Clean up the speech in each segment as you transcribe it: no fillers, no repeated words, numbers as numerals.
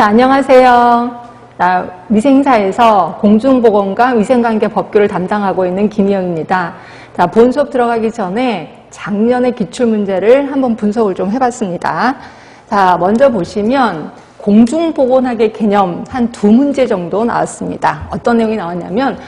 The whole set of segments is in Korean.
자, 안녕하세요. 위생사에서 공중보건과 위생관계 법규를 담당하고 있는 김희영입니다. 자, 본 수업 들어가기 전에 작년의 기출문제를 한번 분석을 좀 해봤습니다. 자, 먼저 보시면 공중보건학의 개념 한 2문제 정도 나왔습니다. 어떤 내용이 나왔냐면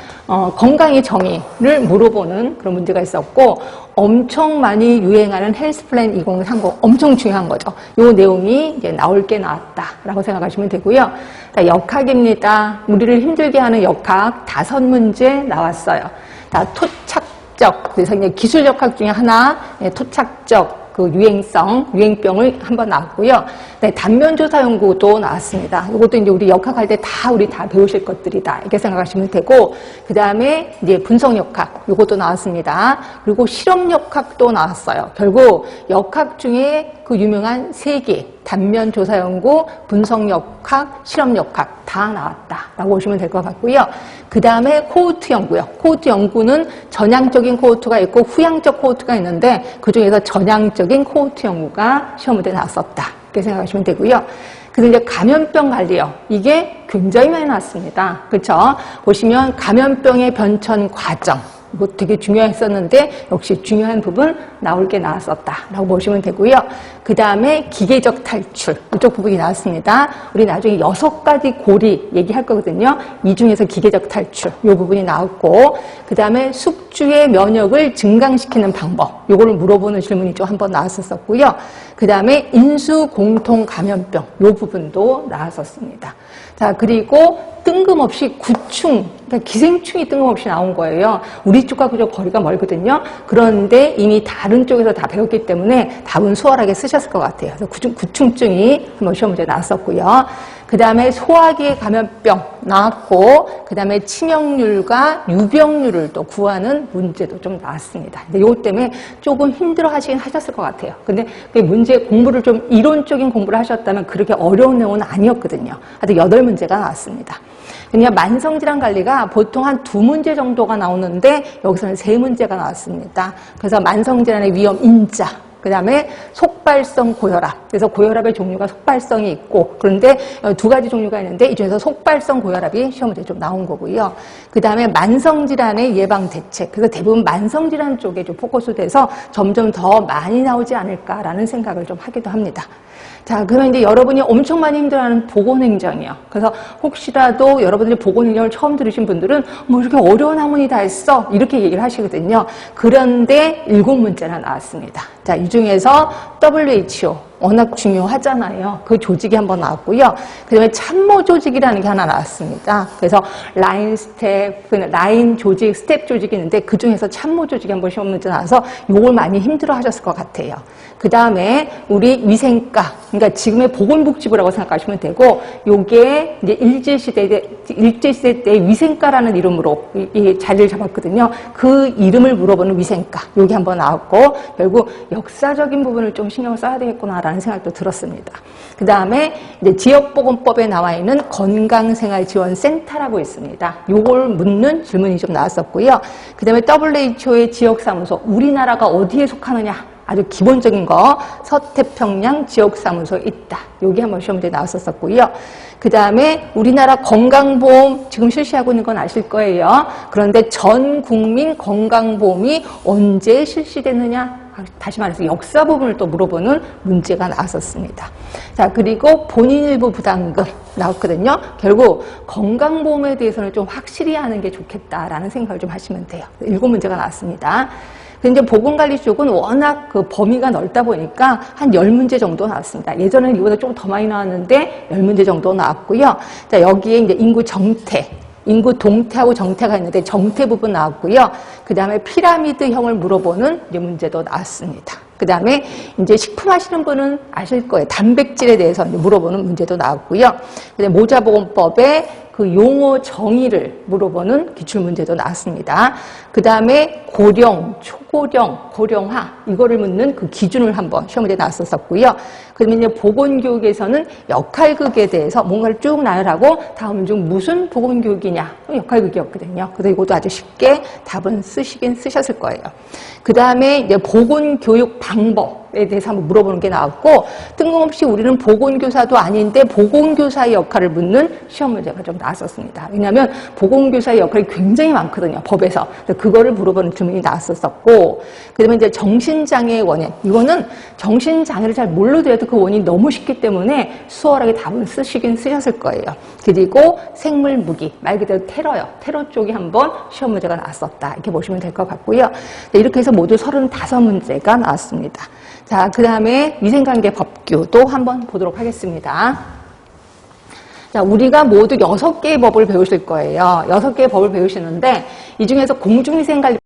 건강의 정의를 물어보는 그런 문제가 있었고, 엄청 많이 유행하는 헬스플랜 2030 엄청 중요한 거죠. 이 내용이 이제 나올 게 나왔다라고 생각하시면 되고요. 자, 역학입니다. 우리를 힘들게 하는 역학 5문제 나왔어요. 자, 토착적, 그래서 이제 기술 역학 중에 하나, 토착적 그 유행병을 한번 나왔고요. 네, 단면조사 연구도 나왔습니다. 이것도 이제 우리 역학할 때 우리 다 배우실 것들이다, 이렇게 생각하시면 되고, 그 다음에 이제 분석 역학, 이것도 나왔습니다. 그리고 실험 역학도 나왔어요. 결국 역학 중에 그 유명한 3개, 단면조사 연구, 분석 역학, 실험 역학 다 나왔다라고 보시면 될 것 같고요. 그 다음에 코호트 연구요. 코호트 연구는 전향적인 코호트가 있고 후향적 코호트가 있는데, 그 중에서 전향적인 코호트 연구가 시험 문제에 나왔었다, 이렇게 생각하시면 되고요. 그리고 이제 감염병 관리요. 이게 굉장히 많이 나왔습니다. 그렇죠? 보시면 감염병의 변천 과정, 이거 되게 중요했었는데 역시 중요한 부분 나올 게 나왔었다라고 보시면 되고요. 그 다음에 기계적 탈출, 이쪽 부분이 나왔습니다. 우리 나중에 6가지 고리 얘기할 거거든요. 이 중에서 기계적 탈출, 이 부분이 나왔고, 그 다음에 숙주의 면역을 증강시키는 방법, 이거를 물어보는 질문이 좀 한번 나왔었고요. 그 다음에 인수 공통 감염병, 이 부분도 나왔었습니다. 자, 그리고 뜬금없이 구충, 그러니까 기생충이 뜬금없이 나온 거예요. 우리 쪽과 그저 거리가 멀거든요. 그런데 이미 다른 쪽에서 다 배웠기 때문에 답은 수월하게 쓰셨을 것 같아요. 그래서 구충증이 한번 시험 문제 나왔었고요. 그 다음에 소화기 감염병 나왔고, 그 다음에 치명률과 유병률을 또 구하는 문제도 좀 나왔습니다. 근데 이것 때문에 조금 힘들어 하셨을 것 같아요. 근데 그 문제 공부를 좀 이론적인 공부를 하셨다면 그렇게 어려운 내용은 아니었거든요. 하여튼 8문제가 나왔습니다. 그냥 만성질환 관리가 보통 한 2문제 정도가 나오는데 여기서는 3문제가 나왔습니다. 그래서 만성질환의 위험 인자, 그 다음에 속발성 고혈압. 그래서 고혈압의 종류가 속발성이 있고, 그런데 2가지 종류가 있는데 이 중에서 속발성 고혈압이 시험 문제에 좀 나온 거고요. 그 다음에 만성질환의 예방 대책. 그래서 대부분 만성질환 쪽에 좀 포커스 돼서 점점 더 많이 나오지 않을까라는 생각을 좀 하기도 합니다. 자, 그러면 이제 여러분이 엄청 많이 힘들어하는 보건행정이요. 그래서 혹시라도 여러분들이 보건행정을 처음 들으신 분들은 뭐 이렇게 어려운 학문이 다 있어, 이렇게 얘기를 하시거든요. 그런데 7문제나 나왔습니다. 자, 이 중에서 WHO, 워낙 중요하잖아요. 그 조직이 한번 나왔고요. 그 다음에 참모 조직이라는 게 하나 나왔습니다. 그래서 라인 조직, 스텝 조직이 있는데 그 중에서 참모 조직이 한번 시험 문제 나와서 요걸 많이 힘들어 하셨을 것 같아요. 그 다음에 우리 위생과, 그러니까 지금의 보건복지부라고 생각하시면 되고, 요게 이제 일제시대 때 위생과라는 이름으로 이 자리를 잡았거든요. 그 이름을 물어보는 위생과, 요게 한번 나왔고, 결국 역사적인 부분을 좀 신경을 써야 되겠구나라는 생각도 들었습니다. 그 다음에 이제 지역보건법에 나와 있는 건강생활지원센터라고 있습니다. 요걸 묻는 질문이 좀 나왔었고요. 그 다음에 WHO의 지역사무소, 우리나라가 어디에 속하느냐, 아주 기본적인 거, 서태평양 지역사무소에 있다. 여기 한번 시험 문제 나왔었고요. 그 다음에 우리나라 건강보험 지금 실시하고 있는 건 아실 거예요. 그런데 전 국민 건강보험이 언제 실시됐느냐? 다시 말해서 역사 부분을 또 물어보는 문제가 나왔었습니다. 자, 그리고 본인 일부 부담금 나왔거든요. 결국 건강보험에 대해서는 좀 확실히 하는 게 좋겠다라는 생각을 좀 하시면 돼요. 7문제가 나왔습니다. 근데 보건관리 쪽은 워낙 그 범위가 넓다 보니까 한 10문제 정도 나왔습니다. 예전에는 이보다 좀 더 많이 나왔는데 10문제 정도 나왔고요. 자, 여기에 이제 인구 정태, 인구 동태하고 정태가 있는데 정태 부분 나왔고요. 그 다음에 피라미드형을 물어보는 이제 문제도 나왔습니다. 그 다음에 이제 식품 하시는 분은 아실 거예요. 단백질에 대해서 이제 물어보는 문제도 나왔고요. 그 다음에 모자보건법의 그 용어 정의를 물어보는 기출문제도 나왔습니다. 그 다음에 고령, 초고령, 고령화, 이거를 묻는 그 기준을 한번 시험 문제에 나왔었고요. 그러면 이제 보건교육에서는 역할극에 대해서 뭔가를 쭉 나열하고 다음 중 무슨 보건교육이냐, 역할극이었거든요. 그래서 이것도 아주 쉽게 답은 쓰셨을 거예요. 그 다음에 이제 보건교육 방법, 법에 대해서 한번 물어보는 게 나왔고, 뜬금없이 우리는 보건교사도 아닌데 보건교사의 역할을 묻는 시험 문제가 좀 나왔었습니다. 왜냐하면 보건교사의 역할이 굉장히 많거든요, 법에서. 그거를 물어보는 질문이 나왔었고, 그다음에 이제 정신장애의 원인. 이거는 정신장애를 잘 모르더라도 그 원인이 너무 쉽기 때문에 수월하게 답은 쓰셨을 거예요. 그리고 생물무기, 말 그대로 테러요. 테러 쪽이 한번 시험 문제가 나왔었다. 이렇게 보시면 될 것 같고요. 이렇게 해서 모두 35문제가 나왔습니다. 자, 그 다음에 위생관계 법규도 한번 보도록 하겠습니다. 자, 우리가 모두 6개의 법을 배우실 거예요. 6개의 법을 배우시는데 이 중에서 공중위생관리